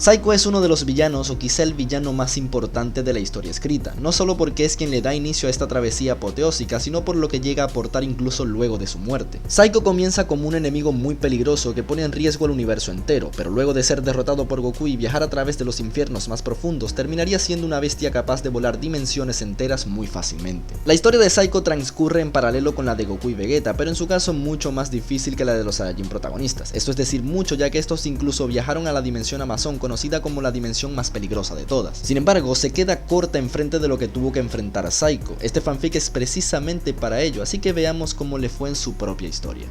Saiko es uno de los villanos, o quizá el villano más importante de la historia escrita, no solo porque es quien le da inicio a esta travesía apoteósica, sino por lo que llega a aportar incluso luego de su muerte. Saiko comienza como un enemigo muy peligroso que pone en riesgo al universo entero, pero luego de ser derrotado por Goku y viajar a través de los infiernos más profundos, terminaría siendo una bestia capaz de volar dimensiones enteras muy fácilmente. La historia de Saiko transcurre en paralelo con la de Goku y Vegeta, pero en su caso mucho más difícil que la de los Saiyajin protagonistas. Esto es decir mucho, ya que estos incluso viajaron a la dimensión Amazon, conocida como la dimensión más peligrosa de todas. Sin embargo, se queda corta enfrente de lo que tuvo que enfrentar a Saiko. Este fanfic es precisamente para ello, así que veamos cómo le fue en su propia historia.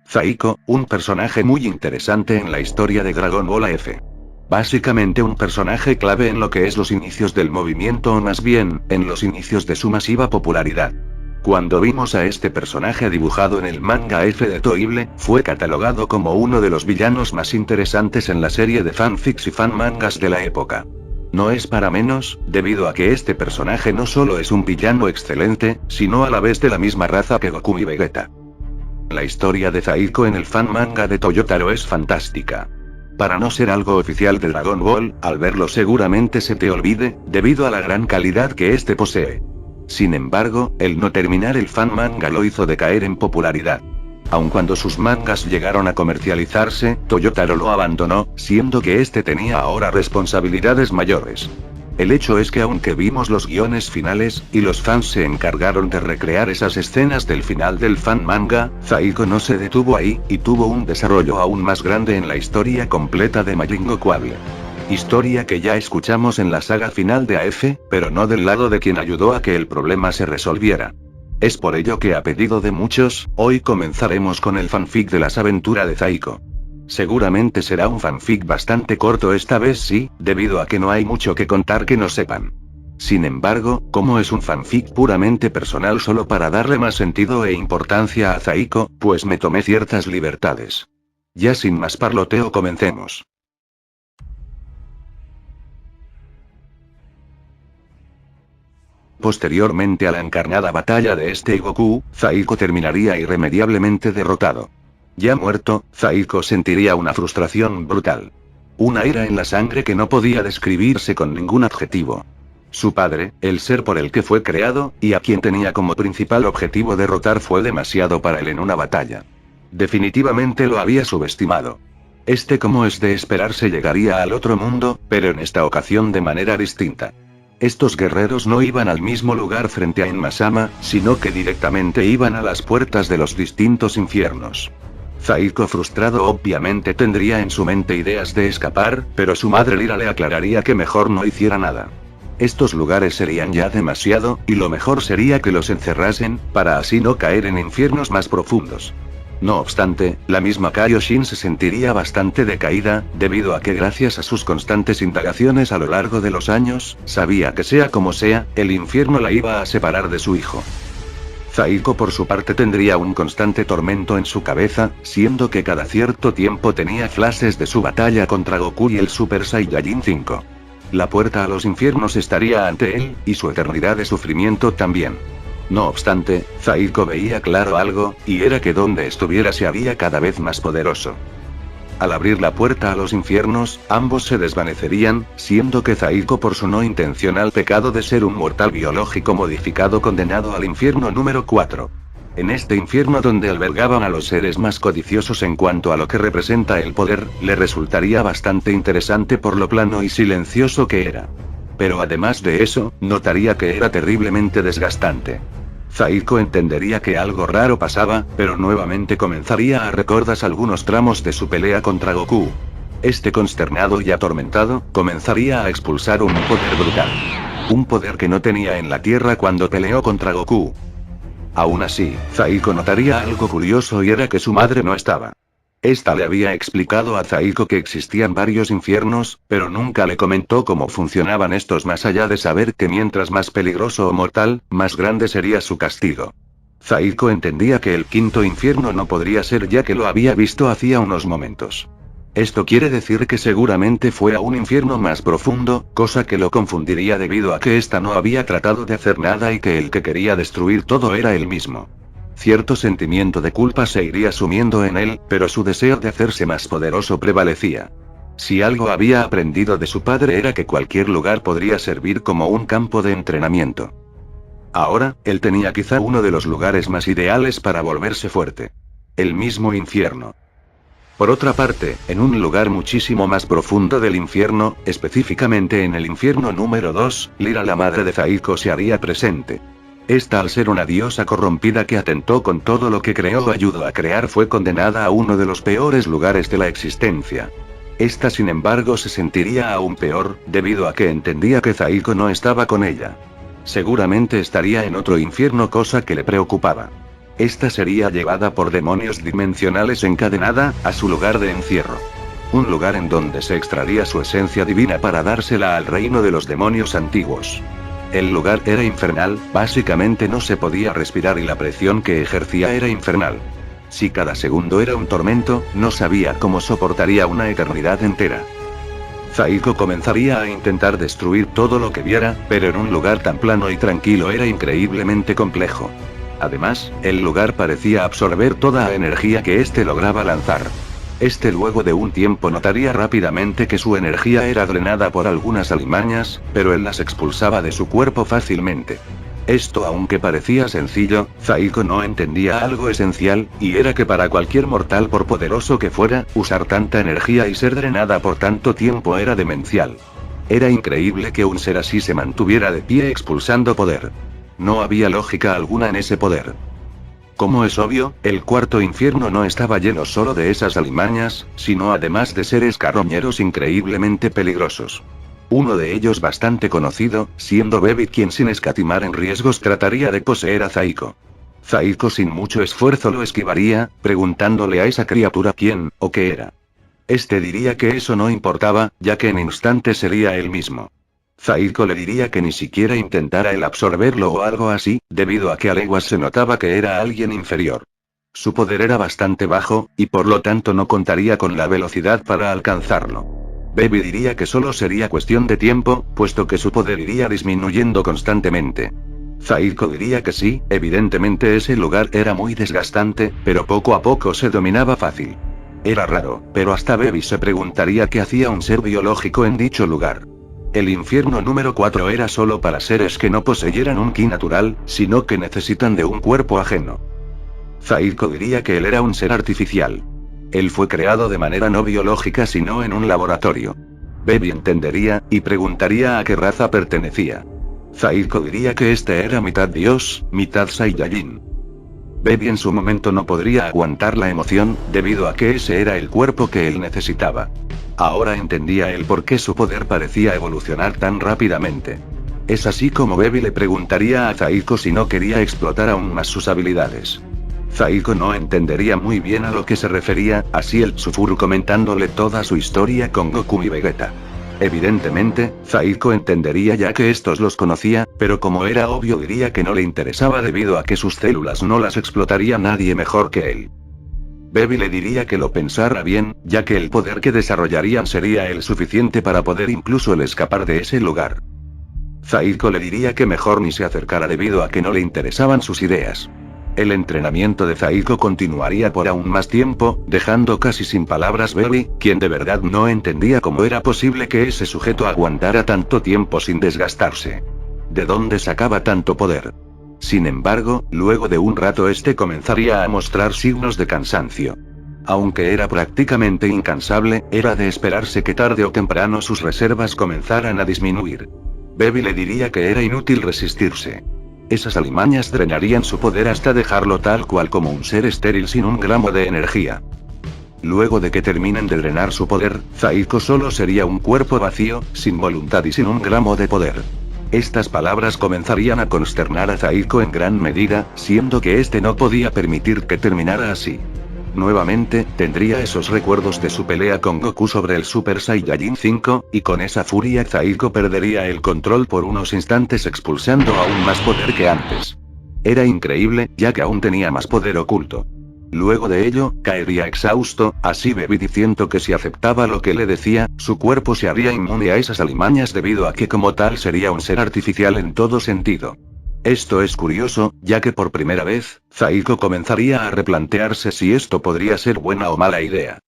Saiko, un personaje muy interesante en la historia de Dragon Ball AF. Básicamente un personaje clave en lo que es los inicios del movimiento, o más bien, en los inicios de su masiva popularidad. Cuando vimos a este personaje dibujado en el manga F de Toible, fue catalogado como uno de los villanos más interesantes en la serie de fanfics y fanmangas de la época. No es para menos, debido a que este personaje no solo es un villano excelente, sino a la vez de la misma raza que Goku y Vegeta. La historia de Saiko en el fanmanga de Toyotaro es fantástica. Para no ser algo oficial de Dragon Ball, al verlo seguramente se te olvide, debido a la gran calidad que este posee. Sin embargo, el no terminar el fanmanga lo hizo decaer en popularidad. Aun cuando sus mangas llegaron a comercializarse, Toyotaro lo abandonó, siendo que este tenía ahora responsabilidades mayores. El hecho es que aunque vimos los guiones finales, y los fans se encargaron de recrear esas escenas del final del fanmanga, Saiko no se detuvo ahí, y tuvo un desarrollo aún más grande en la historia completa de Majin Goku. Historia que ya escuchamos en la saga final de AF, pero no del lado de quien ayudó a que el problema se resolviera. Es por ello que a pedido de muchos, hoy comenzaremos con el fanfic de las aventuras de Saiko. Seguramente será un fanfic bastante corto esta vez sí, debido a que no hay mucho que contar que no sepan. Sin embargo, como es un fanfic puramente personal solo para darle más sentido e importancia a Saiko, pues me tomé ciertas libertades. Ya sin más parloteo comencemos. Posteriormente a la encarnada batalla de este y Goku, Saiko terminaría irremediablemente derrotado. Ya muerto, Saiko sentiría una frustración brutal. Una ira en la sangre que no podía describirse con ningún adjetivo. Su padre, el ser por el que fue creado, y a quien tenía como principal objetivo derrotar fue demasiado para él en una batalla. Definitivamente lo había subestimado. Este, como es de esperarse, llegaría al otro mundo, pero en esta ocasión de manera distinta. Estos guerreros no iban al mismo lugar frente a Enma-sama, sino que directamente iban a las puertas de los distintos infiernos. Saiko, frustrado, obviamente tendría en su mente ideas de escapar, pero su madre Lira le aclararía que mejor no hiciera nada. Estos lugares serían ya demasiado, y lo mejor sería que los encerrasen, para así no caer en infiernos más profundos. No obstante, la misma Kaioshin se sentiría bastante decaída, debido a que gracias a sus constantes indagaciones a lo largo de los años, sabía que sea como sea, el infierno la iba a separar de su hijo. Saiko por su parte tendría un constante tormento en su cabeza, siendo que cada cierto tiempo tenía flashes de su batalla contra Goku y el Super Saiyajin 5. La puerta a los infiernos estaría ante él, y su eternidad de sufrimiento también. No obstante, Saiko veía claro algo, y era que donde estuviera se haría cada vez más poderoso. Al abrir la puerta a los infiernos, ambos se desvanecerían, siendo que Saiko por su no intencional pecado de ser un mortal biológico modificado condenado al infierno número 4. En este infierno donde albergaban a los seres más codiciosos en cuanto a lo que representa el poder, le resultaría bastante interesante por lo plano y silencioso que era. Pero además de eso, notaría que era terriblemente desgastante. Saiko entendería que algo raro pasaba, pero nuevamente comenzaría a recordar algunos tramos de su pelea contra Goku. Este, consternado y atormentado, comenzaría a expulsar un poder brutal. Un poder que no tenía en la Tierra cuando peleó contra Goku. Aún así, Saiko notaría algo curioso y era que su madre no estaba. Esta le había explicado a Saiko que existían varios infiernos, pero nunca le comentó cómo funcionaban estos más allá de saber que mientras más peligroso o mortal, más grande sería su castigo. Saiko entendía que el quinto infierno no podría ser ya que lo había visto hacía unos momentos. Esto quiere decir que seguramente fue a un infierno más profundo, cosa que lo confundiría debido a que ésta no había tratado de hacer nada y que el que quería destruir todo era él mismo. Cierto sentimiento de culpa se iría sumiendo en él, pero su deseo de hacerse más poderoso prevalecía. Si algo había aprendido de su padre era que cualquier lugar podría servir como un campo de entrenamiento. Ahora, él tenía quizá uno de los lugares más ideales para volverse fuerte. El mismo infierno. Por otra parte, en un lugar muchísimo más profundo del infierno, específicamente en el infierno número 2, Lyra, la madre de Zaiko, se haría presente. Esta, al ser una diosa corrompida que atentó con todo lo que creó o ayudó a crear, fue condenada a uno de los peores lugares de la existencia. Esta, sin embargo, se sentiría aún peor, debido a que entendía que Zaiko no estaba con ella. Seguramente estaría en otro infierno, cosa que le preocupaba. Esta sería llevada por demonios dimensionales encadenada a su lugar de encierro. Un lugar en donde se extraería su esencia divina para dársela al reino de los demonios antiguos. El lugar era infernal, básicamente no se podía respirar y la presión que ejercía era infernal. Si cada segundo era un tormento, no sabía cómo soportaría una eternidad entera. Zaiko comenzaría a intentar destruir todo lo que viera, pero en un lugar tan plano y tranquilo era increíblemente complejo. Además, el lugar parecía absorber toda la energía que éste lograba lanzar. Luego de un tiempo notaría rápidamente que su energía era drenada por algunas alimañas, pero él las expulsaba de su cuerpo fácilmente. Esto, aunque parecía sencillo, Zaiko no entendía algo esencial, y era que para cualquier mortal, por poderoso que fuera, usar tanta energía y ser drenada por tanto tiempo era demencial. Era increíble que un ser así se mantuviera de pie expulsando poder. No había lógica alguna en ese poder. Como es obvio, el cuarto infierno no estaba lleno solo de esas alimañas, sino además de seres carroñeros increíblemente peligrosos. Uno de ellos bastante conocido, siendo Bebit, quien sin escatimar en riesgos trataría de poseer a Zaiko. Zaiko sin mucho esfuerzo lo esquivaría, preguntándole a esa criatura quién, o qué era. Este diría que eso no importaba, ya que en instantes sería él mismo. Zaiko le diría que ni siquiera intentara el absorberlo o algo así, debido a que a leguas se notaba que era alguien inferior. Su poder era bastante bajo, y por lo tanto no contaría con la velocidad para alcanzarlo. Baby diría que solo sería cuestión de tiempo, puesto que su poder iría disminuyendo constantemente. Zaiko diría que sí, evidentemente ese lugar era muy desgastante, pero poco a poco se dominaba fácil. Era raro, pero hasta Baby se preguntaría qué hacía un ser biológico en dicho lugar. El infierno número 4 era solo para seres que no poseyeran un ki natural, sino que necesitan de un cuerpo ajeno. Zaiko diría que él era un ser artificial. Él fue creado de manera no biológica, sino en un laboratorio. Baby entendería, y preguntaría a qué raza pertenecía. Zaiko diría que este era mitad dios, mitad Saiyajin. Baby en su momento no podría aguantar la emoción, debido a que ese era el cuerpo que él necesitaba. Ahora entendía el por qué su poder parecía evolucionar tan rápidamente. Es así como Baby le preguntaría a Zaiko si no quería explotar aún más sus habilidades. Zaiko no entendería muy bien a lo que se refería, así el Tsufuru comentándole toda su historia con Goku y Vegeta. Evidentemente, Zaiko entendería ya que estos los conocía, pero como era obvio diría que no le interesaba debido a que sus células no las explotaría nadie mejor que él. Baby le diría que lo pensara bien, ya que el poder que desarrollarían sería el suficiente para poder incluso el escapar de ese lugar. Zaiko le diría que mejor ni se acercara debido a que no le interesaban sus ideas. El entrenamiento de Zaiko continuaría por aún más tiempo, dejando casi sin palabras Baby, quien de verdad no entendía cómo era posible que ese sujeto aguantara tanto tiempo sin desgastarse. ¿De dónde sacaba tanto poder? Sin embargo, luego de un rato este comenzaría a mostrar signos de cansancio. Aunque era prácticamente incansable, era de esperarse que tarde o temprano sus reservas comenzaran a disminuir. Baby le diría que era inútil resistirse. Esas alimañas drenarían su poder hasta dejarlo tal cual como un ser estéril sin un gramo de energía. Luego de que terminen de drenar su poder, Zaiko solo sería un cuerpo vacío, sin voluntad y sin un gramo de poder. Estas palabras comenzarían a consternar a Zaiko en gran medida, siendo que este no podía permitir que terminara así. Nuevamente, tendría esos recuerdos de su pelea con Goku sobre el Super Saiyajin 5, y con esa furia Zaiko perdería el control por unos instantes expulsando aún más poder que antes. Era increíble, ya que aún tenía más poder oculto. Luego de ello, caería exhausto, así Baby diciendo que si aceptaba lo que le decía, su cuerpo se haría inmune a esas alimañas debido a que como tal sería un ser artificial en todo sentido. Esto es curioso, ya que por primera vez, Zaiko comenzaría a replantearse si esto podría ser buena o mala idea.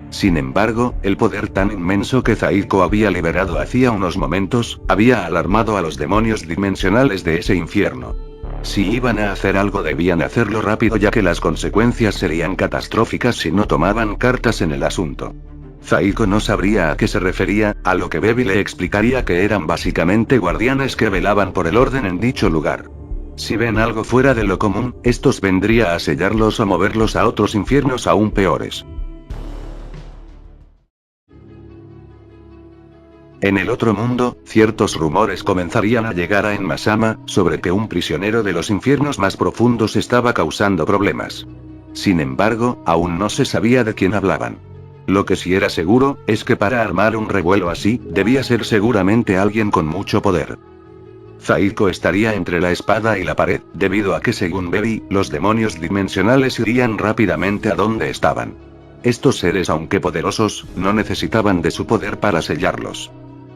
Sin embargo, el poder tan inmenso que Zaiko había liberado hacía unos momentos, había alarmado a los demonios dimensionales de ese infierno. Si iban a hacer algo debían hacerlo rápido, ya que las consecuencias serían catastróficas si no tomaban cartas en el asunto. Zaiko no sabría a qué se refería, a lo que Baby le explicaría que eran básicamente guardianes que velaban por el orden en dicho lugar. Si ven algo fuera de lo común, estos vendría a sellarlos o moverlos a otros infiernos aún peores. En el otro mundo, ciertos rumores comenzarían a llegar a Enmasama, sobre que un prisionero de los infiernos más profundos estaba causando problemas. Sin embargo, aún no se sabía de quién hablaban. Lo que sí era seguro, es que para armar un revuelo así, debía ser seguramente alguien con mucho poder. Zaiko estaría entre la espada y la pared, debido a que según Baby, los demonios dimensionales irían rápidamente a donde estaban. Estos seres, aunque poderosos, no necesitaban de su poder para sellarlos.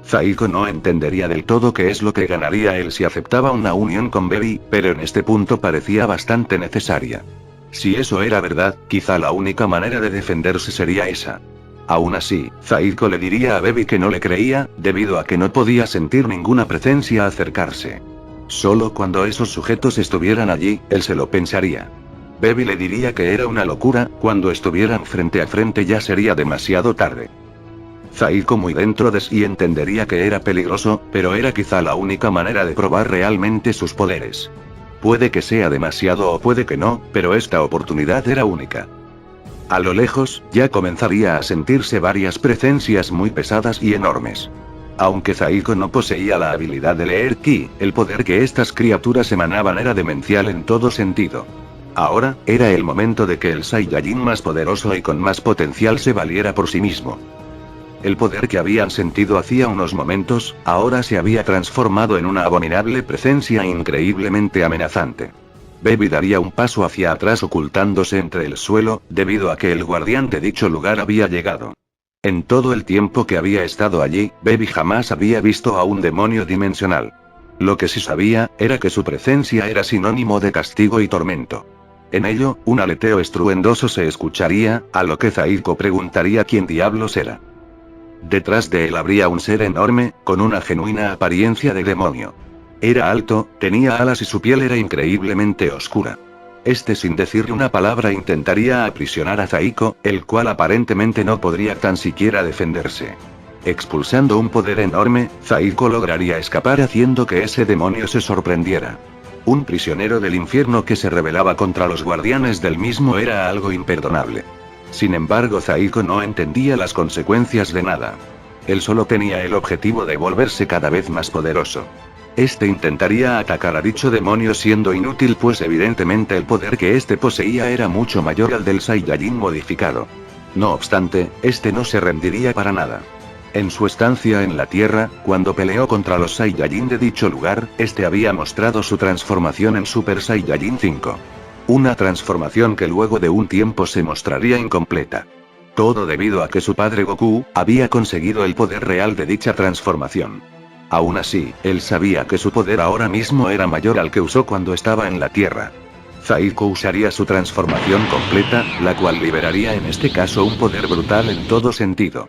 Zaiko no entendería del todo qué es lo que ganaría él si aceptaba una unión con Baby, pero en este punto parecía bastante necesaria. Si eso era verdad, quizá la única manera de defenderse sería esa. Aún así, Zaiko le diría a Baby que no le creía, debido a que no podía sentir ninguna presencia acercarse. Solo cuando esos sujetos estuvieran allí, él se lo pensaría. Baby le diría que era una locura, cuando estuvieran frente a frente ya sería demasiado tarde. Zaiko muy dentro de sí entendería que era peligroso, pero era quizá la única manera de probar realmente sus poderes. Puede que sea demasiado o puede que no, pero esta oportunidad era única. A lo lejos, ya comenzaría a sentirse varias presencias muy pesadas y enormes. Aunque Zaiko no poseía la habilidad de leer ki, el poder que estas criaturas emanaban era demencial en todo sentido. Ahora, era el momento de que el Saiyajin más poderoso y con más potencial se valiera por sí mismo. El poder que habían sentido hacía unos momentos, ahora se había transformado en una abominable presencia increíblemente amenazante. Baby daría un paso hacia atrás ocultándose entre el suelo, debido a que el guardián de dicho lugar había llegado. En todo el tiempo que había estado allí, Baby jamás había visto a un demonio dimensional. Lo que sí sabía, era que su presencia era sinónimo de castigo y tormento. En ello, un aleteo estruendoso se escucharía, a lo que Zaiko preguntaría quién diablos era. Detrás de él habría un ser enorme, con una genuina apariencia de demonio. Era alto, tenía alas y su piel era increíblemente oscura. Sin decirle una palabra intentaría aprisionar a Zaiko, el cual aparentemente no podría tan siquiera defenderse. Expulsando un poder enorme, Zaiko lograría escapar haciendo que ese demonio se sorprendiera. Un prisionero del infierno que se rebelaba contra los guardianes del mismo era algo imperdonable. Sin embargo, Zaiko no entendía las consecuencias de nada. Él solo tenía el objetivo de volverse cada vez más poderoso. Intentaría atacar a dicho demonio siendo inútil, pues evidentemente el poder que poseía era mucho mayor al del Saiyajin modificado. No obstante, no se rendiría para nada. En su estancia en la Tierra, cuando peleó contra los Saiyajin de dicho lugar, había mostrado su transformación en Super Saiyajin 5. Una transformación que luego de un tiempo se mostraría incompleta. Todo debido a que su padre Goku había conseguido el poder real de dicha transformación. Aún así, él sabía que su poder ahora mismo era mayor al que usó cuando estaba en la Tierra. Zaiko usaría su transformación completa, la cual liberaría en este caso un poder brutal en todo sentido.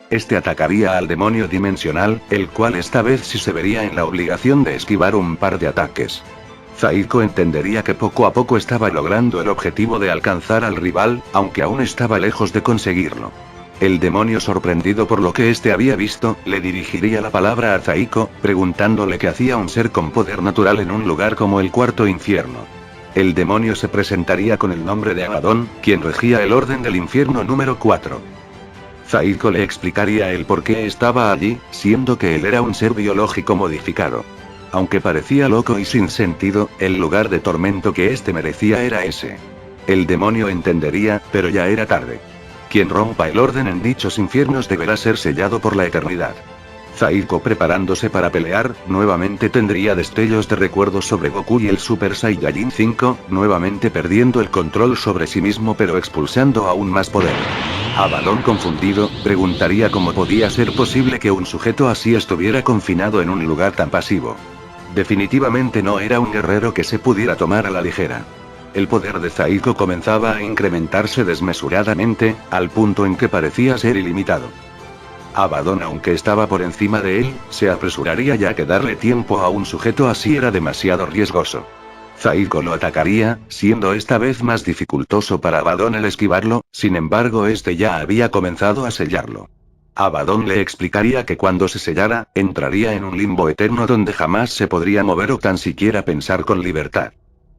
Atacaría al demonio dimensional, el cual esta vez sí se vería en la obligación de esquivar un par de ataques. Zaiko entendería que poco a poco estaba logrando el objetivo de alcanzar al rival, aunque aún estaba lejos de conseguirlo. El demonio, sorprendido por lo que había visto, le dirigiría la palabra a Zaiko, preguntándole qué hacía un ser con poder natural en un lugar como el cuarto infierno. El demonio se presentaría con el nombre de Abaddon, quien regía el orden del infierno número 4. Zaiko le explicaría el por qué estaba allí, siendo que él era un ser biológico modificado. Aunque parecía loco y sin sentido, el lugar de tormento que merecía era ese. El demonio entendería, pero ya era tarde. Quien rompa el orden en dichos infiernos deberá ser sellado por la eternidad. Zaiko, preparándose para pelear, nuevamente tendría destellos de recuerdos sobre Goku y el Super Saiyajin 5, nuevamente perdiendo el control sobre sí mismo pero expulsando aún más poder. Abaddon, confundido, preguntaría cómo podía ser posible que un sujeto así estuviera confinado en un lugar tan pasivo. Definitivamente no era un guerrero que se pudiera tomar a la ligera. El poder de Zaiko comenzaba a incrementarse desmesuradamente, al punto en que parecía ser ilimitado. Abaddon, aunque estaba por encima de él, se apresuraría ya que darle tiempo a un sujeto así era demasiado riesgoso. Zaiko lo atacaría, siendo esta vez más dificultoso para Abaddon el esquivarlo, sin embargo este ya había comenzado a sellarlo. Abaddon le explicaría que cuando se sellara, entraría en un limbo eterno donde jamás se podría mover o tan siquiera pensar con libertad.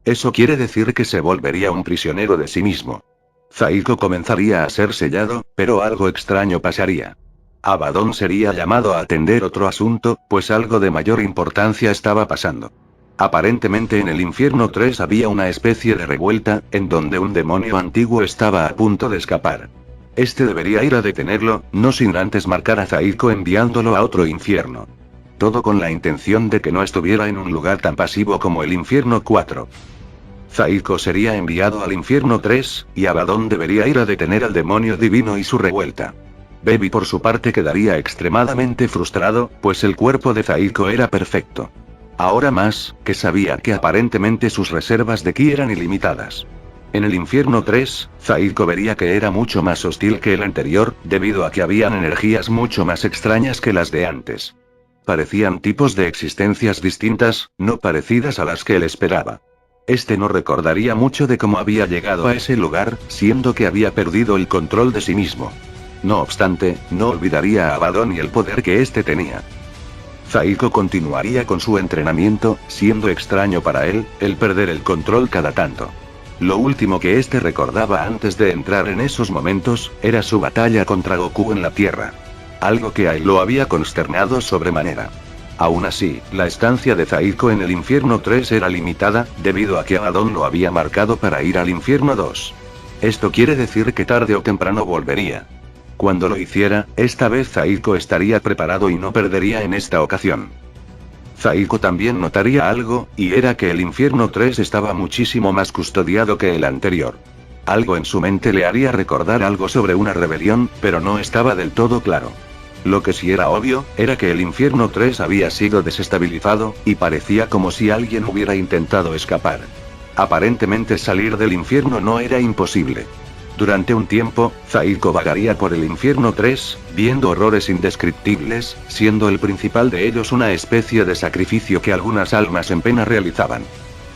Eso quiere decir que se volvería un prisionero de sí mismo. Zaiko comenzaría a ser sellado, pero algo extraño pasaría. Abaddon sería llamado a atender otro asunto, pues algo de mayor importancia estaba pasando. Aparentemente en el infierno 3 había una especie de revuelta, en donde un demonio antiguo estaba a punto de escapar. Este debería ir a detenerlo, no sin antes marcar a Zaiko enviándolo a otro infierno. Todo con la intención de que no estuviera en un lugar tan pasivo como el infierno 4. Zaiko sería enviado al infierno 3, y Abaddon debería ir a detener al demonio divino y su revuelta. Baby por su parte quedaría extremadamente frustrado, pues el cuerpo de Zaiko era perfecto. Ahora más, que sabía que aparentemente sus reservas de ki eran ilimitadas. En el infierno 3, Zaiko vería que era mucho más hostil que el anterior, debido a que habían energías mucho más extrañas que las de antes. Parecían tipos de existencias distintas, no parecidas a las que él esperaba. Este no recordaría mucho de cómo había llegado a ese lugar, siendo que había perdido el control de sí mismo. No obstante, no olvidaría a Abaddon y el poder que éste tenía. Zaiko continuaría con su entrenamiento, siendo extraño para él, el perder el control cada tanto. Lo último que éste recordaba antes de entrar en esos momentos, era su batalla contra Goku en la Tierra. Algo que a él lo había consternado sobremanera. Aún así, la estancia de Zaiko en el infierno 3 era limitada, debido a que Abaddon lo había marcado para ir al infierno 2. Esto quiere decir que tarde o temprano volvería. Cuando lo hiciera, esta vez Zaiko estaría preparado y no perdería en esta ocasión. Zaiko también notaría algo, y era que el infierno 3 estaba muchísimo más custodiado que el anterior. Algo en su mente le haría recordar algo sobre una rebelión, pero no estaba del todo claro. Lo que sí era obvio, era que el infierno 3 había sido desestabilizado, y parecía como si alguien hubiera intentado escapar. Aparentemente salir del infierno no era imposible. Durante un tiempo, Zaiko vagaría por el infierno 3, viendo horrores indescriptibles, siendo el principal de ellos una especie de sacrificio que algunas almas en pena realizaban.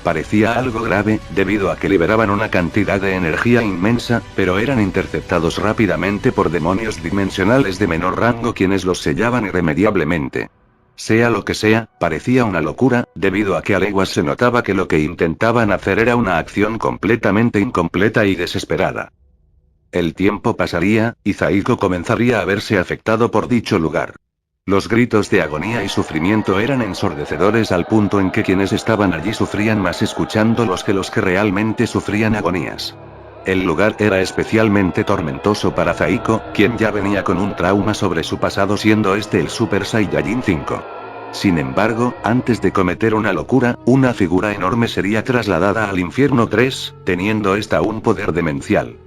Parecía algo grave, debido a que liberaban una cantidad de energía inmensa, pero eran interceptados rápidamente por demonios dimensionales de menor rango quienes los sellaban irremediablemente. Sea lo que sea, parecía una locura, debido a que a leguas se notaba que lo que intentaban hacer era una acción completamente incompleta y desesperada. El tiempo pasaría, y Zaiko comenzaría a verse afectado por dicho lugar. Los gritos de agonía y sufrimiento eran ensordecedores al punto en que quienes estaban allí sufrían más escuchándolos que los que realmente sufrían agonías. El lugar era especialmente tormentoso para Zaiko, quien ya venía con un trauma sobre su pasado siendo este el Super Saiyajin 5. Sin embargo, antes de cometer una locura, una figura enorme sería trasladada al infierno 3, teniendo esta un poder demencial.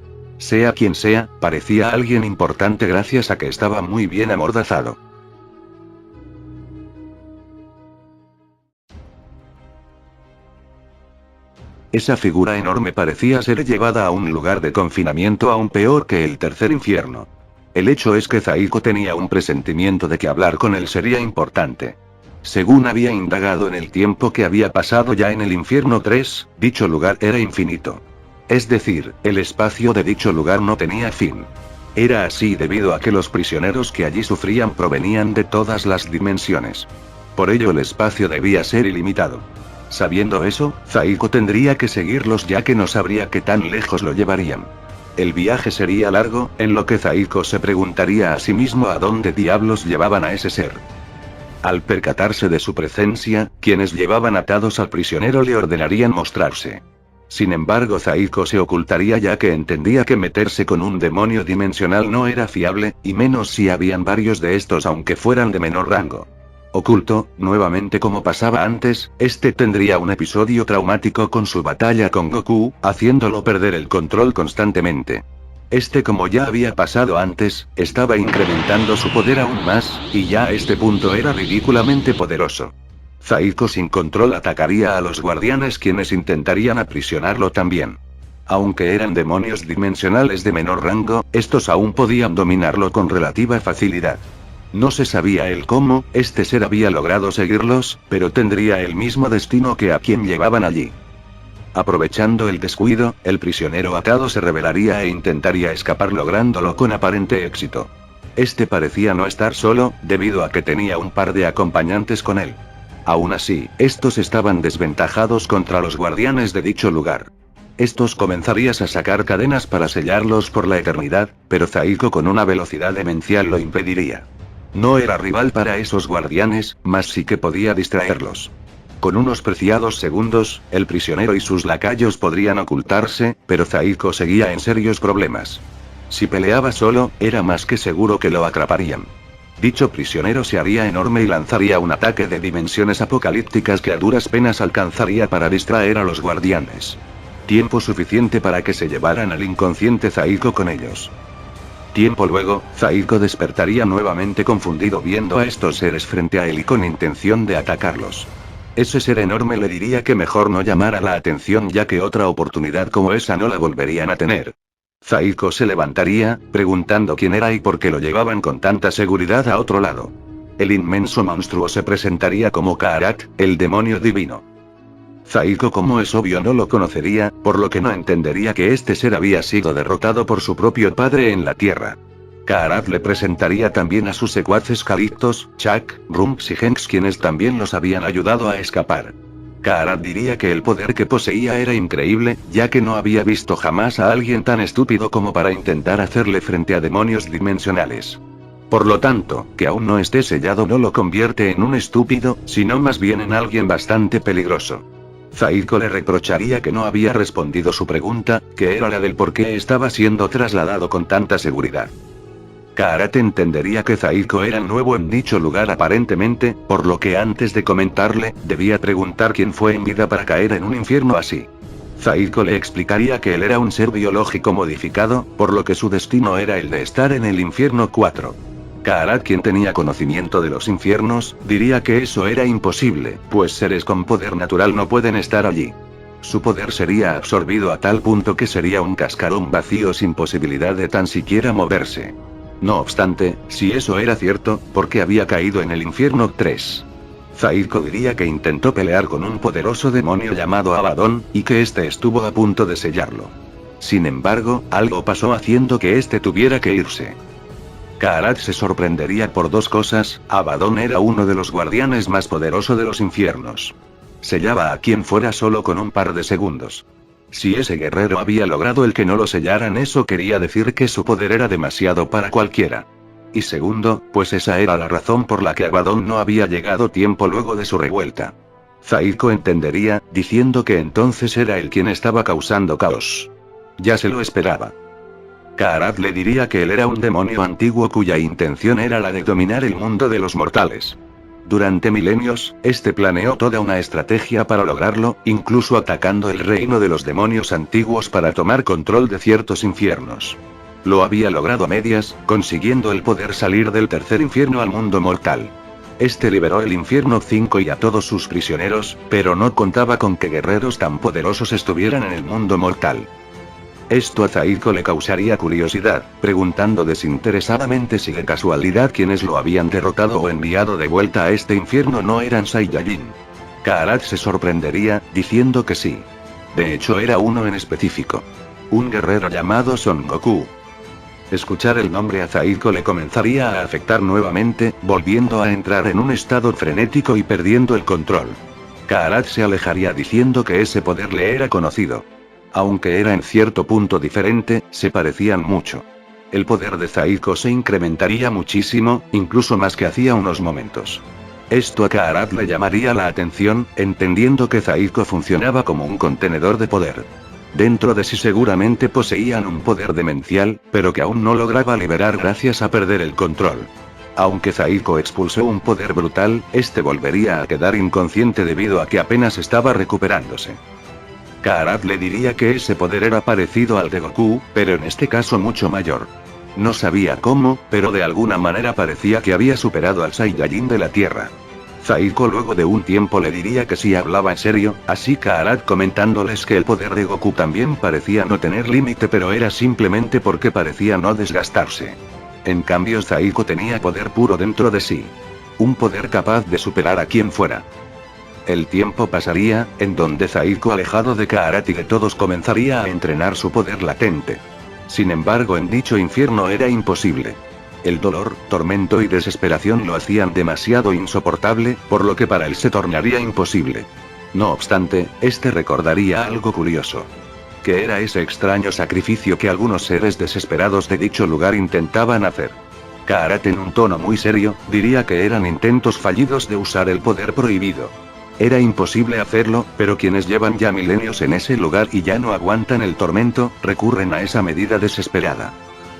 Sea quien sea, parecía alguien importante gracias a que estaba muy bien amordazado. Esa figura enorme parecía ser llevada a un lugar de confinamiento aún peor que el tercer infierno. El hecho es que Zaiko tenía un presentimiento de que hablar con él sería importante. Según había indagado en el tiempo que había pasado ya en el infierno 3, dicho lugar era infinito. Es decir, el espacio de dicho lugar no tenía fin. Era así debido a que los prisioneros que allí sufrían provenían de todas las dimensiones. Por ello el espacio debía ser ilimitado. Sabiendo eso, Zaiko tendría que seguirlos ya que no sabría qué tan lejos lo llevarían. El viaje sería largo, en lo que Zaiko se preguntaría a sí mismo a dónde diablos llevaban a ese ser. Al percatarse de su presencia, quienes llevaban atados al prisionero le ordenarían mostrarse. Sin embargo, Zaiko se ocultaría ya que entendía que meterse con un demonio dimensional no era fiable, y menos si habían varios de estos aunque fueran de menor rango. Oculto, nuevamente como pasaba antes, este tendría un episodio traumático con su batalla con Goku, haciéndolo perder el control constantemente. Este, como ya había pasado antes, estaba incrementando su poder aún más, y ya a este punto era ridículamente poderoso. Saiko sin control atacaría a los guardianes, quienes intentarían aprisionarlo también. Aunque eran demonios dimensionales de menor rango, estos aún podían dominarlo con relativa facilidad. No se sabía el cómo este ser había logrado seguirlos, pero tendría el mismo destino que a quien llevaban allí. Aprovechando el descuido, el prisionero atado se rebelaría e intentaría escapar, lográndolo con aparente éxito. Este parecía no estar solo, debido a que tenía un par de acompañantes con él. Aún así, estos estaban desventajados contra los guardianes de dicho lugar. Estos comenzarían a sacar cadenas para sellarlos por la eternidad, pero Saiko con una velocidad demencial lo impediría. No era rival para esos guardianes, mas sí que podía distraerlos. Con unos preciados segundos, el prisionero y sus lacayos podrían ocultarse, pero Saiko seguía en serios problemas. Si peleaba solo, era más que seguro que lo atraparían. Dicho prisionero se haría enorme y lanzaría un ataque de dimensiones apocalípticas que a duras penas alcanzaría para distraer a los guardianes. Tiempo suficiente para que se llevaran al inconsciente Saiko con ellos. Tiempo luego, Saiko despertaría nuevamente confundido viendo a estos seres frente a él y con intención de atacarlos. Ese ser enorme le diría que mejor no llamara la atención, ya que otra oportunidad como esa no la volverían a tener. Saiko se levantaría, preguntando quién era y por qué lo llevaban con tanta seguridad a otro lado. El inmenso monstruo se presentaría como Kaarat, el demonio divino. Saiko, como es obvio, no lo conocería, por lo que no entendería que este ser había sido derrotado por su propio padre en la Tierra. Kaarat le presentaría también a sus secuaces Calictos, Chak, Rumps y Henks, quienes también los habían ayudado a escapar. Kaarat diría que el poder que poseía era increíble, ya que no había visto jamás a alguien tan estúpido como para intentar hacerle frente a demonios dimensionales. Por lo tanto, que aún no esté sellado no lo convierte en un estúpido, sino más bien en alguien bastante peligroso. Saiko le reprocharía que no había respondido su pregunta, que era la del por qué estaba siendo trasladado con tanta seguridad. Kaarat entendería que Saiko era nuevo en dicho lugar aparentemente, por lo que antes de comentarle, debía preguntar quién fue en vida para caer en un infierno así. Saiko le explicaría que él era un ser biológico modificado, por lo que su destino era el de estar en el infierno 4. Kaarat, quien tenía conocimiento de los infiernos, diría que eso era imposible, pues seres con poder natural no pueden estar allí. Su poder sería absorbido a tal punto que sería un cascarón vacío sin posibilidad de tan siquiera moverse. No obstante, si eso era cierto, ¿por qué había caído en el infierno 3? Saiko diría que intentó pelear con un poderoso demonio llamado Abaddon, y que este estuvo a punto de sellarlo. Sin embargo, algo pasó haciendo que este tuviera que irse. Kaarat se sorprendería por dos cosas: Abaddon era uno de los guardianes más poderosos de los infiernos. Sellaba a quien fuera solo con un par de segundos. Si ese guerrero había logrado el que no lo sellaran, eso quería decir que su poder era demasiado para cualquiera. Y segundo, pues esa era la razón por la que Abaddon no había llegado tiempo luego de su revuelta. Saiko entendería, diciendo que entonces era él quien estaba causando caos. Ya se lo esperaba. Kaarat le diría que él era un demonio antiguo cuya intención era la de dominar el mundo de los mortales. Durante milenios, este planeó toda una estrategia para lograrlo, incluso atacando el reino de los demonios antiguos para tomar control de ciertos infiernos. Lo había logrado a medias, consiguiendo el poder salir del tercer infierno al mundo mortal. Este liberó el infierno 5 y a todos sus prisioneros, pero no contaba con que guerreros tan poderosos estuvieran en el mundo mortal. Esto a Saiko le causaría curiosidad, preguntando desinteresadamente si de casualidad quienes lo habían derrotado o enviado de vuelta a este infierno no eran Saiyajin. Kaarat se sorprendería, diciendo que sí. De hecho era uno en específico. Un guerrero llamado Son Goku. Escuchar el nombre a Saiko le comenzaría a afectar nuevamente, volviendo a entrar en un estado frenético y perdiendo el control. Kaarat se alejaría diciendo que ese poder le era conocido. Aunque era en cierto punto diferente, se parecían mucho. El poder de Saiko se incrementaría muchísimo, incluso más que hacía unos momentos. Esto a Kaarat le llamaría la atención, entendiendo que Saiko funcionaba como un contenedor de poder. Dentro de sí seguramente poseían un poder demencial, pero que aún no lograba liberar gracias a perder el control. Aunque Saiko expulsó un poder brutal, este volvería a quedar inconsciente debido a que apenas estaba recuperándose. Kaarat le diría que ese poder era parecido al de Goku, pero en este caso mucho mayor. No sabía cómo, pero de alguna manera parecía que había superado al Saiyajin de la Tierra. Saiko luego de un tiempo le diría que sí hablaba en serio, así Kaarat comentándoles que el poder de Goku también parecía no tener límite, pero era simplemente porque parecía no desgastarse. En cambio Saiko tenía poder puro dentro de sí. Un poder capaz de superar a quien fuera. El tiempo pasaría, en donde Saiko alejado de Kaarat y de todos comenzaría a entrenar su poder latente. Sin embargo en dicho infierno era imposible. El dolor, tormento y desesperación lo hacían demasiado insoportable, por lo que para él se tornaría imposible. No obstante, este recordaría algo curioso. Que era ese extraño sacrificio que algunos seres desesperados de dicho lugar intentaban hacer. Kaarat en un tono muy serio, diría que eran intentos fallidos de usar el poder prohibido. Era imposible hacerlo, pero quienes llevan ya milenios en ese lugar y ya no aguantan el tormento, recurren a esa medida desesperada.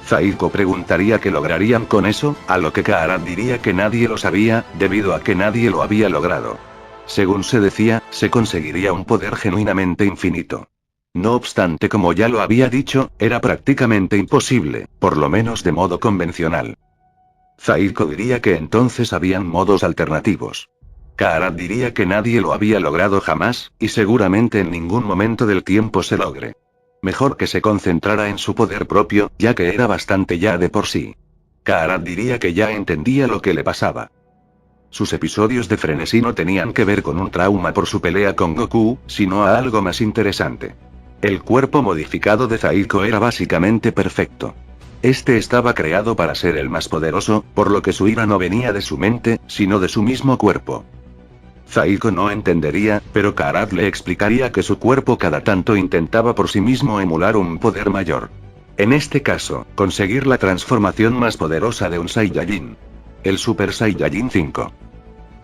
Saiko preguntaría qué lograrían con eso, a lo que Kaarat diría que nadie lo sabía, debido a que nadie lo había logrado. Según se decía, se conseguiría un poder genuinamente infinito. No obstante, como ya lo había dicho, era prácticamente imposible, por lo menos de modo convencional. Saiko diría que entonces habían modos alternativos. Kaarat diría que nadie lo había logrado jamás, y seguramente en ningún momento del tiempo se logre. Mejor que se concentrara en su poder propio, ya que era bastante ya de por sí. Kaarat diría que ya entendía lo que le pasaba. Sus episodios de frenesí no tenían que ver con un trauma por su pelea con Goku, sino a algo más interesante. El cuerpo modificado de Saiko era básicamente perfecto. Este estaba creado para ser el más poderoso, por lo que su ira no venía de su mente, sino de su mismo cuerpo. Saiko no entendería, pero Kaarat le explicaría que su cuerpo cada tanto intentaba por sí mismo emular un poder mayor. En este caso, conseguir la transformación más poderosa de un Saiyajin. El Super Saiyajin 5.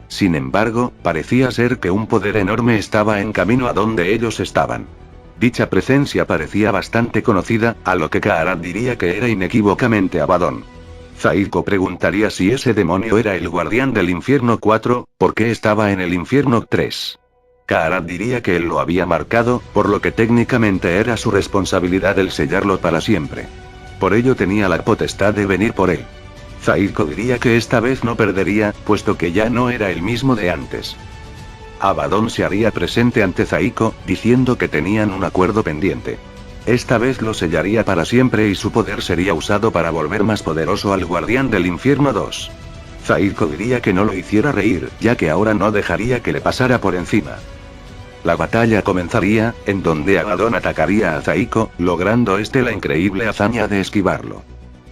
Sin embargo, parecía ser que un poder enorme estaba en camino a donde ellos estaban. Dicha presencia parecía bastante conocida, a lo que Kaarat diría que era inequívocamente Abaddon. Saiko preguntaría si ese demonio era el guardián del infierno 4, ¿por qué estaba en el infierno 3? Kaarat diría que él lo había marcado, por lo que técnicamente era su responsabilidad el sellarlo para siempre. Por ello tenía la potestad de venir por él. Saiko diría que esta vez no perdería, puesto que ya no era el mismo de antes. Abaddon se haría presente ante Saiko, diciendo que tenían un acuerdo pendiente. Esta vez lo sellaría para siempre y su poder sería usado para volver más poderoso al guardián del infierno 2. Saiko diría que no lo hiciera reír, ya que ahora no dejaría que le pasara por encima. La batalla comenzaría, en donde Abaddon atacaría a Saiko, logrando la increíble hazaña de esquivarlo.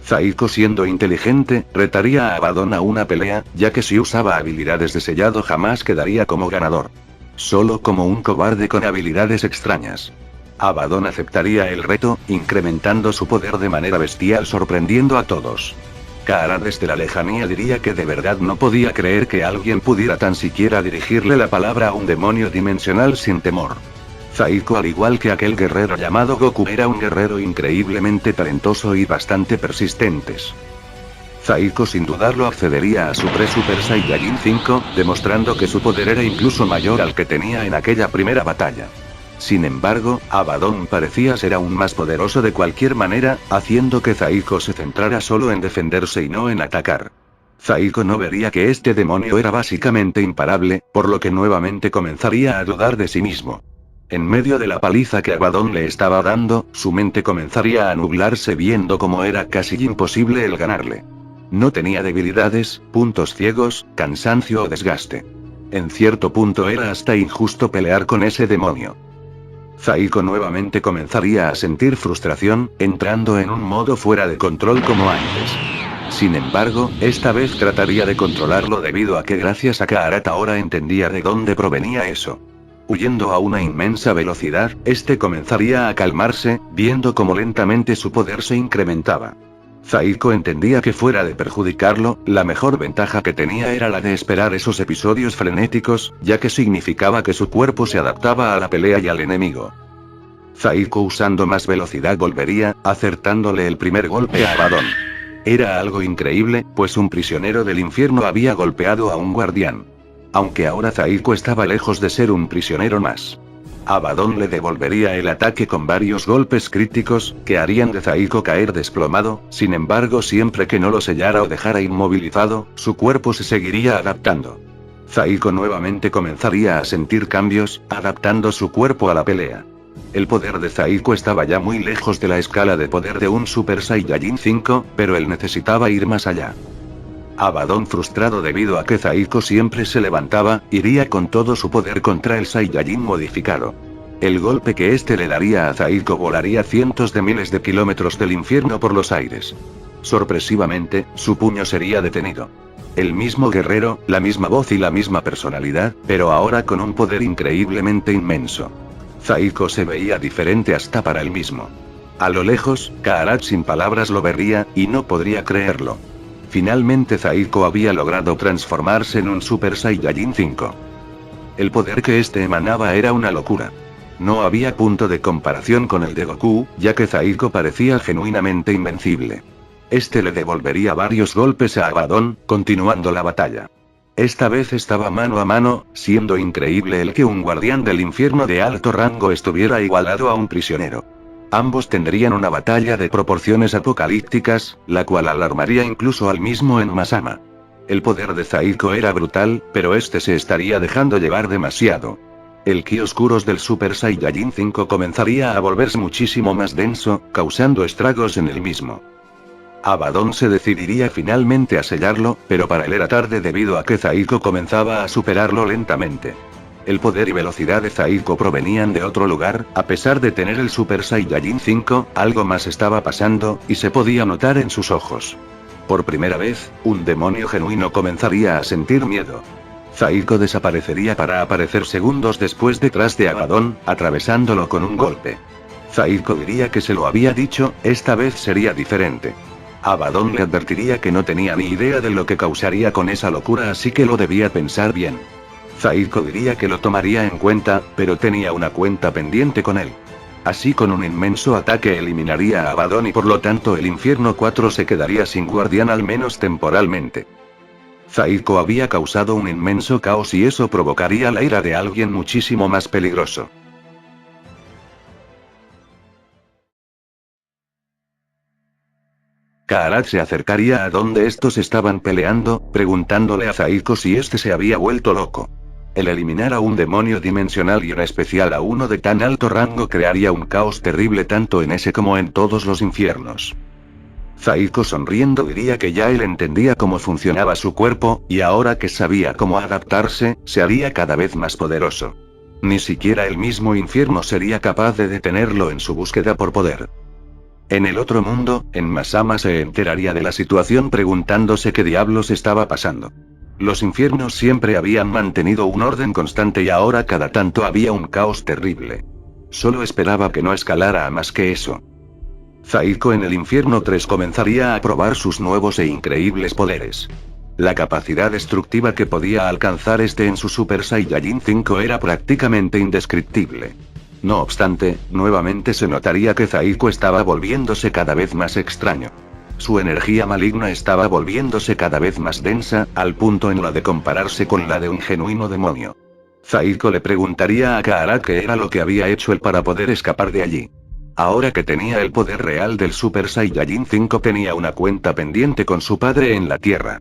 Saiko, siendo inteligente, retaría a Abaddon a una pelea, ya que si usaba habilidades de sellado jamás quedaría como ganador. Solo como un cobarde con habilidades extrañas. Abaddon aceptaría el reto, incrementando su poder de manera bestial, sorprendiendo a todos. Kaarat desde la lejanía diría que de verdad no podía creer que alguien pudiera tan siquiera dirigirle la palabra a un demonio dimensional sin temor. Saiko, al igual que aquel guerrero llamado Goku, era un guerrero increíblemente talentoso y bastante persistentes. Saiko sin dudarlo accedería a su Super Saiyajin 5, demostrando que su poder era incluso mayor al que tenía en aquella primera batalla. Sin embargo, Abaddon parecía ser aún más poderoso de cualquier manera, haciendo que Saiko se centrara solo en defenderse y no en atacar. Saiko no vería que este demonio era básicamente imparable, por lo que nuevamente comenzaría a dudar de sí mismo. En medio de la paliza que Abaddon le estaba dando, su mente comenzaría a nublarse viendo cómo era casi imposible el ganarle. No tenía debilidades, puntos ciegos, cansancio o desgaste. En cierto punto era hasta injusto pelear con ese demonio. Saiko nuevamente comenzaría a sentir frustración, entrando en un modo fuera de control como antes. Sin embargo, esta vez trataría de controlarlo debido a que gracias a Kaarat ahora entendía de dónde provenía eso. Huyendo a una inmensa velocidad, comenzaría a calmarse, viendo cómo lentamente su poder se incrementaba. Saiko entendía que fuera de perjudicarlo, la mejor ventaja que tenía era la de esperar esos episodios frenéticos, ya que significaba que su cuerpo se adaptaba a la pelea y al enemigo. Saiko usando más velocidad volvería, acertándole el primer golpe a Abaddon. Era algo increíble, pues un prisionero del infierno había golpeado a un guardián. Aunque ahora Saiko estaba lejos de ser un prisionero más. Abaddon le devolvería el ataque con varios golpes críticos, que harían de Saiko caer desplomado, sin embargo siempre que no lo sellara o dejara inmovilizado, su cuerpo se seguiría adaptando. Zaiko nuevamente comenzaría a sentir cambios, adaptando su cuerpo a la pelea. El poder de Zaiko estaba ya muy lejos de la escala de poder de un Super Saiyajin 5, pero él necesitaba ir más allá. Abaddon, frustrado debido a que Zaiko siempre se levantaba, iría con todo su poder contra el Saiyajin modificado. El golpe que este le daría a Zaiko volaría cientos de miles de kilómetros del infierno por los aires. Sorpresivamente, su puño sería detenido. El mismo guerrero, la misma voz y la misma personalidad, pero ahora con un poder increíblemente inmenso. Zaiko se veía diferente hasta para él mismo. A lo lejos, Kaarat sin palabras lo vería, y no podría creerlo. Finalmente Zaiko había logrado transformarse en un Super Saiyajin 5. El poder que este emanaba era una locura. No había punto de comparación con el de Goku, ya que Zaiko parecía genuinamente invencible. Este le devolvería varios golpes a Abaddon, continuando la batalla. Esta vez estaba mano a mano, siendo increíble el que un guardián del infierno de alto rango estuviera igualado a un prisionero. Ambos tendrían una batalla de proporciones apocalípticas, la cual alarmaría incluso al mismo Enmasama. El poder de Zaiko era brutal, pero este se estaría dejando llevar demasiado. El ki oscuros del Super Saiyajin 5 comenzaría a volverse muchísimo más denso, causando estragos en el mismo. Abaddon se decidiría finalmente a sellarlo, pero para él era tarde debido a que Zaiko comenzaba a superarlo lentamente. El poder y velocidad de Zaiko provenían de otro lugar, a pesar de tener el Super Saiyajin 5, algo más estaba pasando, y se podía notar en sus ojos. Por primera vez, un demonio genuino comenzaría a sentir miedo. Zaiko desaparecería para aparecer segundos después detrás de Abaddon, atravesándolo con un golpe. Zaiko diría que se lo había dicho, esta vez sería diferente. Abaddon le advertiría que no tenía ni idea de lo que causaría con esa locura, así que lo debía pensar bien. Zaiko diría que lo tomaría en cuenta, pero tenía una cuenta pendiente con él. Así con un inmenso ataque eliminaría a Abaddon y por lo tanto el Infierno 4 se quedaría sin guardián al menos temporalmente. Zaiko había causado un inmenso caos y eso provocaría la ira de alguien muchísimo más peligroso. Kaarat se acercaría a donde estos estaban peleando, preguntándole a Zaiko si este se había vuelto loco. El eliminar a un demonio dimensional y en especial a uno de tan alto rango crearía un caos terrible tanto en ese como en todos los infiernos. Zaiko sonriendo diría que ya él entendía cómo funcionaba su cuerpo, y ahora que sabía cómo adaptarse, se haría cada vez más poderoso. Ni siquiera el mismo infierno sería capaz de detenerlo en su búsqueda por poder. En el otro mundo, Enmasama se enteraría de la situación preguntándose qué diablos estaba pasando. Los infiernos siempre habían mantenido un orden constante y ahora cada tanto había un caos terrible. Solo esperaba que no escalara a más que eso. Zaiko en el infierno 3 comenzaría a probar sus nuevos e increíbles poderes. La capacidad destructiva que podía alcanzar este en su Super Saiyajin 5 era prácticamente indescriptible. No obstante, nuevamente se notaría que Zaiko estaba volviéndose cada vez más extraño. Su energía maligna estaba volviéndose cada vez más densa, al punto en la de compararse con la de un genuino demonio. Zaiko le preguntaría a Kaarat qué era lo que había hecho él para poder escapar de allí. Ahora que tenía el poder real del Super Saiyajin 5 tenía una cuenta pendiente con su padre en la Tierra.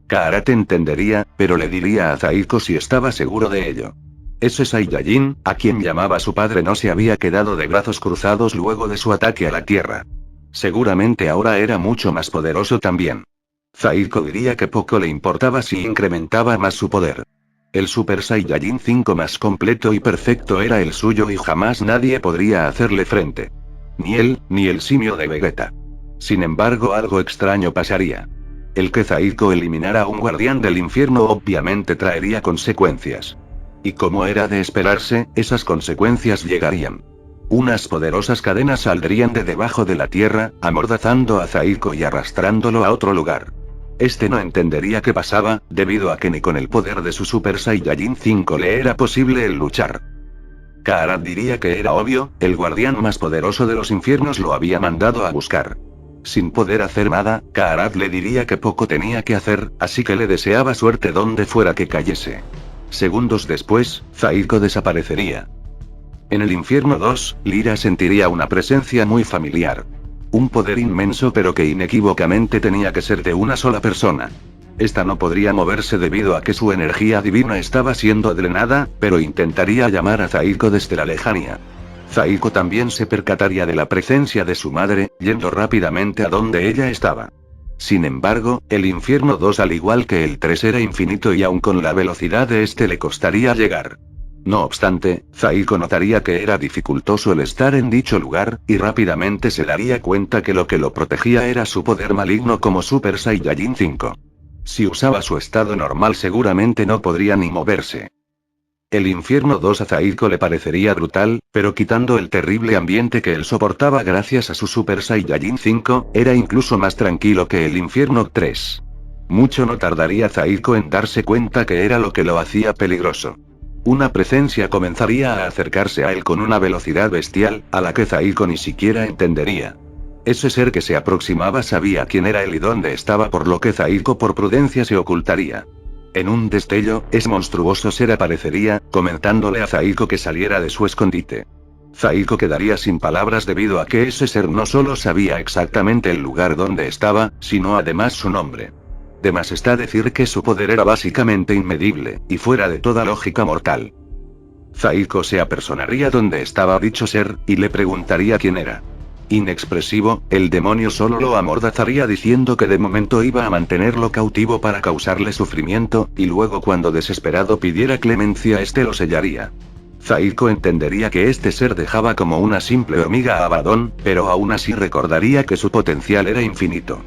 Kaarat entendería, pero le diría a Zaiko si estaba seguro de ello. Ese Saiyajin, a quien llamaba su padre, no se había quedado de brazos cruzados luego de su ataque a la Tierra. Seguramente ahora era mucho más poderoso también. Zaiko diría que poco le importaba si incrementaba más su poder. El Super Saiyajin 5 más completo y perfecto era el suyo y jamás nadie podría hacerle frente. Ni él, ni el simio de Vegeta. Sin embargo, algo extraño pasaría. El que Zaiko eliminara a un guardián del infierno obviamente traería consecuencias. Y como era de esperarse, esas consecuencias llegarían. Unas poderosas cadenas saldrían de debajo de la tierra, amordazando a Zaiko y arrastrándolo a otro lugar. Este no entendería qué pasaba, debido a que ni con el poder de su Super Saiyajin 5 le era posible el luchar. Kaarat diría que era obvio, el guardián más poderoso de los infiernos lo había mandado a buscar. Sin poder hacer nada, Kaarat le diría que poco tenía que hacer, así que le deseaba suerte donde fuera que cayese. Segundos después, Zaiko desaparecería. En el infierno 2, Lira sentiría una presencia muy familiar. Un poder inmenso pero que inequívocamente tenía que ser de una sola persona. Esta no podría moverse debido a que su energía divina estaba siendo drenada, pero intentaría llamar a Zaiko desde la lejanía. Zaiko también se percataría de la presencia de su madre, yendo rápidamente a donde ella estaba. Sin embargo, el infierno 2 al igual que el 3 era infinito y aun con la velocidad de este le costaría llegar. No obstante, Zaiko notaría que era dificultoso el estar en dicho lugar, y rápidamente se daría cuenta que lo protegía era su poder maligno como Super Saiyajin 5. Si usaba su estado normal seguramente no podría ni moverse. El infierno 2 a Zaiko le parecería brutal, pero quitando el terrible ambiente que él soportaba gracias a su Super Saiyajin 5, era incluso más tranquilo que el infierno 3. Mucho no tardaría Zaiko en darse cuenta que era lo que lo hacía peligroso. Una presencia comenzaría a acercarse a él con una velocidad bestial, a la que Zaiko ni siquiera entendería. Ese ser que se aproximaba sabía quién era él y dónde estaba, por lo que Zaiko por prudencia se ocultaría. En un destello, ese monstruoso ser aparecería, comentándole a Zaiko que saliera de su escondite. Zaiko quedaría sin palabras debido a que ese ser no solo sabía exactamente el lugar donde estaba, sino además su nombre. De más está decir que su poder era básicamente inmedible, y fuera de toda lógica mortal. Zaiko se apersonaría donde estaba dicho ser, y le preguntaría quién era. Inexpresivo, el demonio solo lo amordazaría diciendo que de momento iba a mantenerlo cautivo para causarle sufrimiento, y luego cuando desesperado pidiera clemencia este lo sellaría. Zaiko entendería que este ser dejaba como una simple hormiga a Abaddon, pero aún así recordaría que su potencial era infinito.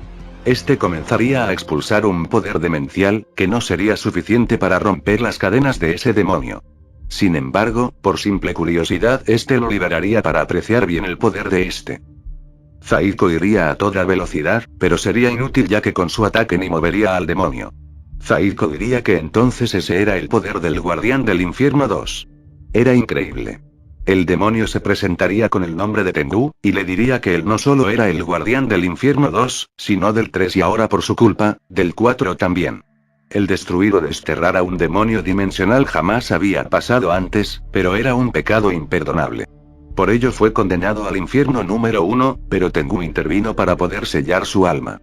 Este comenzaría a expulsar un poder demencial, que no sería suficiente para romper las cadenas de ese demonio. Sin embargo, por simple curiosidad, este lo liberaría para apreciar bien el poder de este. Zaiko iría a toda velocidad, pero sería inútil ya que con su ataque ni movería al demonio. Zaiko diría que entonces ese era el poder del guardián del infierno 2. Era increíble. El demonio se presentaría con el nombre de Tengu, y le diría que él no solo era el guardián del infierno 2, sino del 3 y ahora por su culpa, del 4 también. El destruir o desterrar a un demonio dimensional jamás había pasado antes, pero era un pecado imperdonable. Por ello fue condenado al infierno número 1, pero Tengu intervino para poder sellar su alma.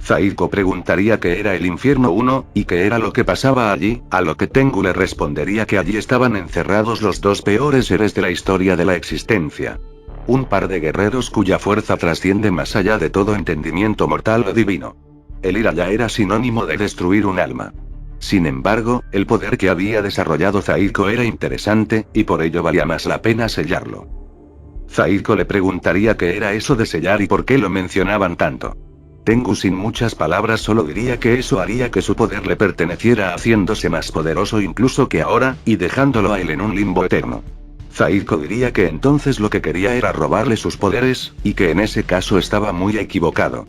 Zaiko preguntaría qué era el infierno 1, y qué era lo que pasaba allí, a lo que Tengu le respondería que allí estaban encerrados los dos peores seres de la historia de la existencia. Un par de guerreros cuya fuerza trasciende más allá de todo entendimiento mortal o divino. El ir allá era sinónimo de destruir un alma. Sin embargo, el poder que había desarrollado Zaiko era interesante, y por ello valía más la pena sellarlo. Zaiko le preguntaría qué era eso de sellar y por qué lo mencionaban tanto. Tengu sin muchas palabras solo diría que eso haría que su poder le perteneciera haciéndose más poderoso incluso que ahora, y dejándolo a él en un limbo eterno. Zaiko diría que entonces lo que quería era robarle sus poderes, y que en ese caso estaba muy equivocado.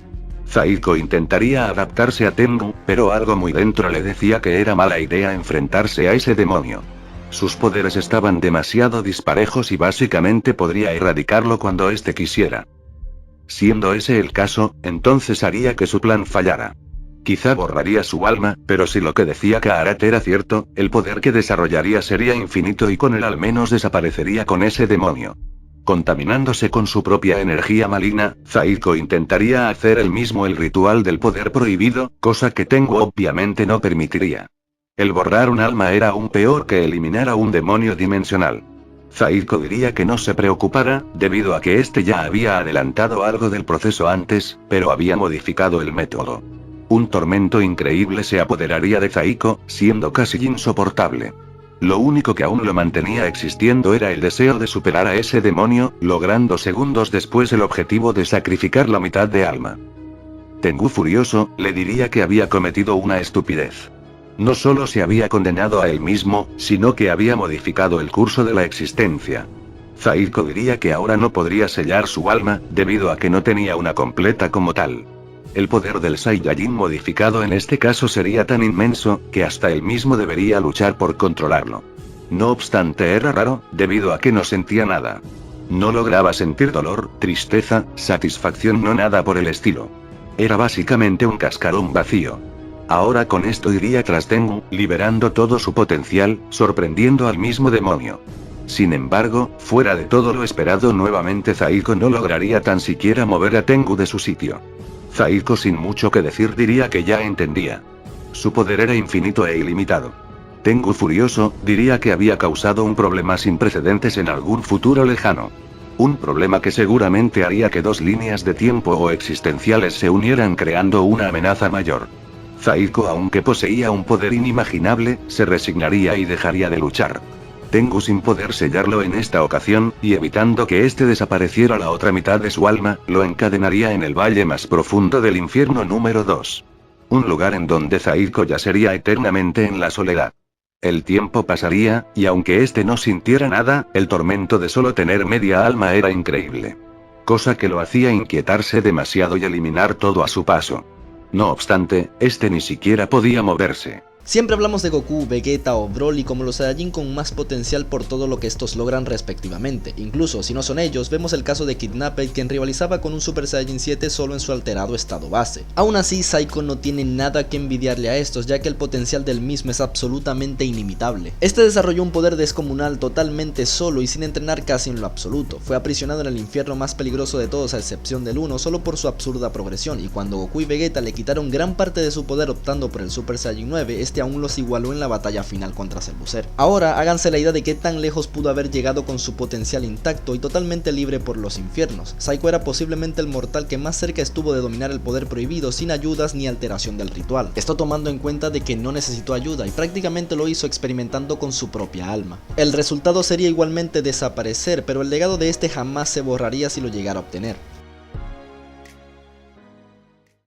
Zaiko intentaría adaptarse a Tengu, pero algo muy dentro le decía que era mala idea enfrentarse a ese demonio. Sus poderes estaban demasiado disparejos y básicamente podría erradicarlo cuando éste quisiera. Siendo ese el caso, entonces haría que su plan fallara. Quizá borraría su alma, pero si lo que decía Kaarat era cierto, el poder que desarrollaría sería infinito y con él al menos desaparecería con ese demonio. Contaminándose con su propia energía maligna, Zaiko intentaría hacer él mismo el ritual del poder prohibido, cosa que Tengu obviamente no permitiría. El borrar un alma era aún peor que eliminar a un demonio dimensional. Zaiko diría que no se preocupara, debido a que este ya había adelantado algo del proceso antes, pero había modificado el método. Un tormento increíble se apoderaría de Zaiko, siendo casi insoportable. Lo único que aún lo mantenía existiendo era el deseo de superar a ese demonio, logrando segundos después el objetivo de sacrificar la mitad de alma. Tengu furioso, le diría que había cometido una estupidez. No solo se había condenado a él mismo, sino que había modificado el curso de la existencia. Zaiko diría que ahora no podría sellar su alma, debido a que no tenía una completa como tal. El poder del Saiyajin modificado en este caso sería tan inmenso, que hasta él mismo debería luchar por controlarlo. No obstante era raro, debido a que no sentía nada. No lograba sentir dolor, tristeza, satisfacción, no nada por el estilo. Era básicamente un cascarón vacío. Ahora con esto iría tras Tengu, liberando todo su potencial, sorprendiendo al mismo demonio. Sin embargo, fuera de todo lo esperado nuevamente Zaiko no lograría tan siquiera mover a Tengu de su sitio. Zaiko sin mucho que decir diría que ya entendía. Su poder era infinito e ilimitado. Tengu furioso, diría que había causado un problema sin precedentes en algún futuro lejano. Un problema que seguramente haría que dos líneas de tiempo o existenciales se unieran creando una amenaza mayor. Zaiko, aunque poseía un poder inimaginable, se resignaría y dejaría de luchar. Tengu, sin poder sellarlo en esta ocasión, y evitando que éste desapareciera la otra mitad de su alma, lo encadenaría en el valle más profundo del infierno número 2. Un lugar en donde Zaiko yacería eternamente en la soledad. El tiempo pasaría, y aunque éste no sintiera nada, el tormento de solo tener media alma era increíble. Cosa que lo hacía inquietarse demasiado y eliminar todo a su paso. No obstante, este ni siquiera podía moverse. Siempre hablamos de Goku, Vegeta o Broly como los Saiyajin con más potencial por todo lo que estos logran respectivamente. Incluso si no son ellos, vemos el caso de Kidnapped, quien rivalizaba con un Super Saiyajin 7 solo en su alterado estado base. Aún así, Zaiko no tiene nada que envidiarle a estos, ya que el potencial del mismo es absolutamente ilimitable. Este desarrolló un poder descomunal totalmente solo y sin entrenar casi en lo absoluto. Fue aprisionado en el infierno más peligroso de todos a excepción del 1 solo por su absurda progresión, y cuando Goku y Vegeta le quitaron gran parte de su poder optando por el Super Saiyajin 9, aún los igualó en la batalla final contra Cell Buzzer. Ahora háganse la idea de qué tan lejos pudo haber llegado con su potencial intacto y totalmente libre por los infiernos. Zaiko era posiblemente el mortal que más cerca estuvo de dominar el poder prohibido sin ayudas ni alteración del ritual. Esto tomando en cuenta de que no necesitó ayuda y prácticamente lo hizo experimentando con su propia alma. El resultado sería igualmente desaparecer, pero el legado de este jamás se borraría si lo llegara a obtener.